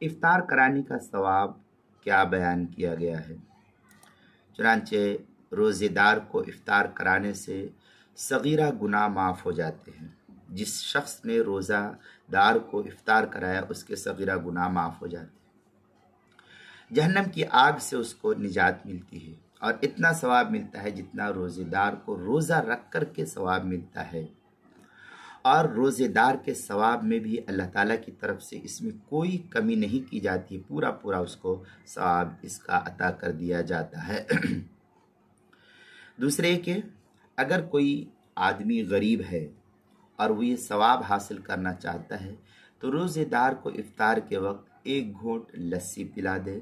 افطار کرانے کا ثواب کیا بیان کیا گیا ہے؟ چنانچہ روزے دار کو افطار کرانے سے صغیرہ گناہ معاف ہو جاتے ہیں۔ جس شخص نے روزہ دار کو افطار کرایا اس کے صغیرہ گناہ معاف ہو جاتے ہیں۔ جہنم کی آگ سے اس کو نجات ملتی ہے اور اتنا ثواب ملتا ہے جتنا روزے دار کو روزہ رکھ کر کے ثواب ملتا ہے، اور روزے دار کے ثواب میں بھی اللہ تعالیٰ کی طرف سے اس میں کوئی کمی نہیں کی جاتی، پورا پورا اس کو ثواب اس کا عطا کر دیا جاتا ہے۔ دوسرے کہ اگر کوئی آدمی غریب ہے اور وہ یہ ثواب حاصل کرنا چاہتا ہے تو روزے دار کو افطار کے وقت ایک گھونٹ لسی پلا دے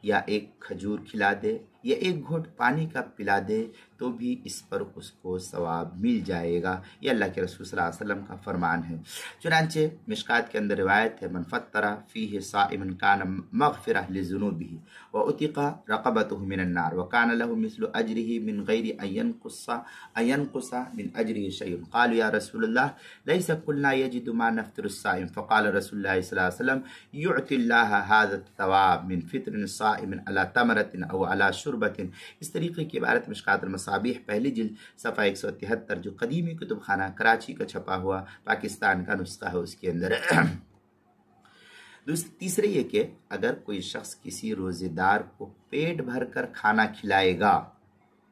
یا ایک کھجور کھلا دے یا ایک گھونٹ پانی کا پلا دے تو بھی اس پر اس کو ثواب مل جائے گا۔ یہ اللہ کے رسول صلی اللہ علیہ وسلم کا فرمان ہے۔ چنانچہ مشکات کے اندر روایت ہے، من فطر فیہ صائما کان مغفرہ لذنوبہ وعتق رقبتہ من النار وکان لہ مثل اجرہ من غیر ان ینقص من اجرہ شیء۔ قالوا یا رسول اللہ لیس کلنا یجد ما نفطر الصائم، فقال رسول اللہ صلی اللہ علیہ وسلم یعطی اللہ ھذا الثواب من فطر صائم علی تمرۃ او علی شربۃ۔ اس طریقے کی عبارت مشکات المصابیح پہلی جلد صفحہ 173 جو قدیمی کتب خانہ کراچی کا چھپا ہوا پاکستان کا نسخہ ہے اس کے اندر۔ تیسرے یہ کہ اگر کوئی شخص کسی روزے دار کو پیٹ بھر کر کھانا کھلائے گا،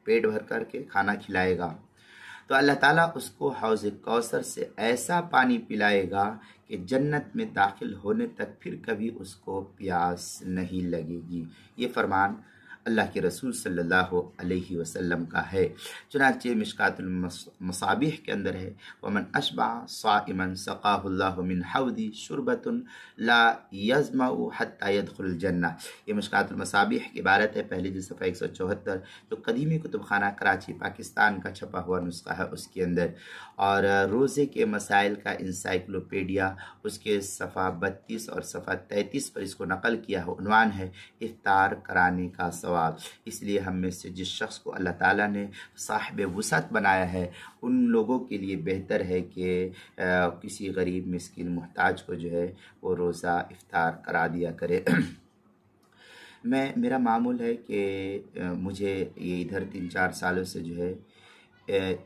پیٹ بھر کر کے کھانا کھلائے گا، تو اللہ تعالیٰ اس کو حوض کوثر سے ایسا پانی پلائے گا کہ جنت میں داخل ہونے تک پھر کبھی اس کو پیاس نہیں لگے گی۔ یہ فرمان اللہ کے رسول صلی اللہ علیہ وسلم کا ہے۔ چنانچہ مشکات المصابیح کے اندر ہے، ومن اشبع صائما سقاہ اللہ من حوضی شربۃ لا یظمأ حتی یدخل الجنہ۔ یہ مشکات المصابیح کی عبارت ہے پہلی جلد صفحہ 174 جو قدیمی کتب خانہ کراچی پاکستان کا چھپا ہوا نسخہ ہے اس کے اندر۔ اور روزے کے مسائل کا انسائکلوپیڈیا اس کے صفحہ 32 اور صفحہ 33 پر اس کو نقل کیا ہے، عنوان ہے افطار کرانے کا ثواب۔ اس لیے ہم میں سے جس شخص کو اللہ تعالیٰ نے صاحب وسعت بنایا ہے ان لوگوں کے لیے بہتر ہے کہ کسی غریب مسکین محتاج کو جو ہے وہ روزہ افطار کرا دیا کرے۔ میرا معمول ہے کہ مجھے یہ ادھر 3-4 سالوں سے جو ہے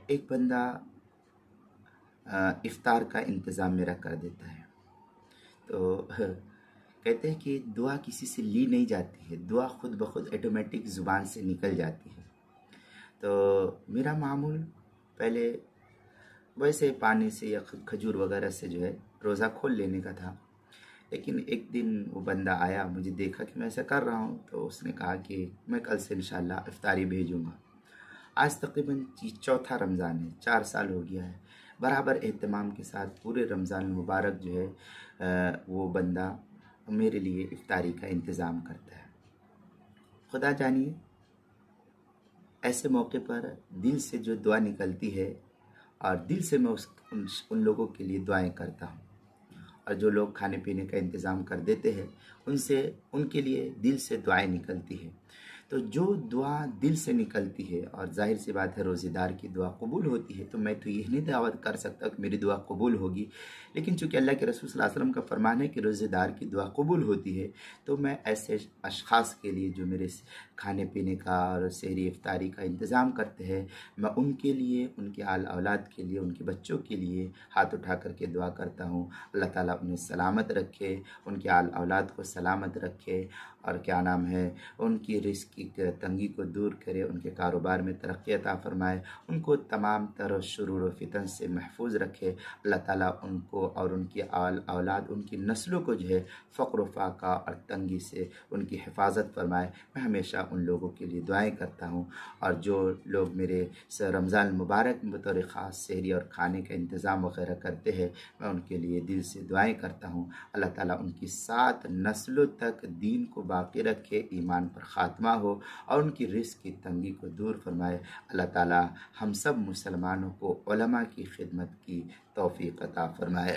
ایک بندہ افطار کا انتظام میرا کر دیتا ہے۔ تو کہتے ہیں کہ دعا کسی سے لی نہیں جاتی ہے، دعا خود بخود ایٹومیٹک زبان سے نکل جاتی ہے۔ تو میرا معمول پہلے ویسے پانی سے یا کھجور وغیرہ سے جو ہے روزہ کھول لینے کا تھا، لیکن ایک دن وہ بندہ آیا، مجھے دیکھا کہ میں ایسا کر رہا ہوں تو اس نے کہا کہ میں کل سے انشاءاللہ افطاری بھیجوں گا۔ آج تقریباً 4تھا رمضان ہے، 4 سال ہو گیا ہے، برابر اہتمام کے ساتھ پورے رمضان المبارک جو ہے وہ بندہ میرے لیے افطاری کا انتظام کرتا ہے۔ خدا جانیے ایسے موقع پر دل سے جو دعا نکلتی ہے اور دل سے میں ان لوگوں کے لیے دعائیں کرتا ہوں، اور جو لوگ کھانے پینے کا انتظام کر دیتے ہیں ان کے لیے دل سے دعائیں نکلتی ہے۔ تو جو دعا دل سے نکلتی ہے اور ظاہر سی بات ہے روزے دار کی دعا قبول ہوتی ہے، تو میں تو یہ نہیں دعوت کر سکتا کہ میری دعا قبول ہوگی، لیکن چونکہ اللہ کے رسول صلی اللہ علیہ وسلم کا فرمان ہے کہ روزے دار کی دعا قبول ہوتی ہے، تو میں ایسے اشخاص کے لیے جو میرے کھانے پینے کا اور سحری افطاری کا انتظام کرتے ہیں، میں ان کے لیے، ان کے آل اولاد کے لیے، ان کے بچوں کے لیے ہاتھ اٹھا کر کے دعا کرتا ہوں۔ اللہ تعالیٰ انہیں سلامت رکھے، ان کے آل اولاد کو سلامت رکھے، اور کیا نام ہے ان کی رزق کی تنگی کو دور کرے، ان کے کاروبار میں ترقی عطا فرمائے، ان کو تمام تر شرور و فتن سے محفوظ رکھے۔ اللہ تعالیٰ ان کو اور ان کی اولاد، ان کی نسلوں کو جو ہے فقر و فاقہ اور تنگی سے ان کی حفاظت فرمائے۔ میں ہمیشہ ان لوگوں کے لیے دعائیں کرتا ہوں، اور جو لوگ میرے رمضان المبارک میں بطور خاص سحری اور کھانے کا انتظام وغیرہ کرتے ہیں، میں ان کے لیے دل سے دعائیں کرتا ہوں۔ اللہ تعالیٰ ان کی 7 نسلوں تک دین کو باقی رکھے، ایمان پر خاتمہ ہو، اور ان کی رزق کی تنگی کو دور فرمائے۔ اللہ تعالیٰ ہم سب مسلمانوں کو علماء کی خدمت کی توفیق عطا فرمائے۔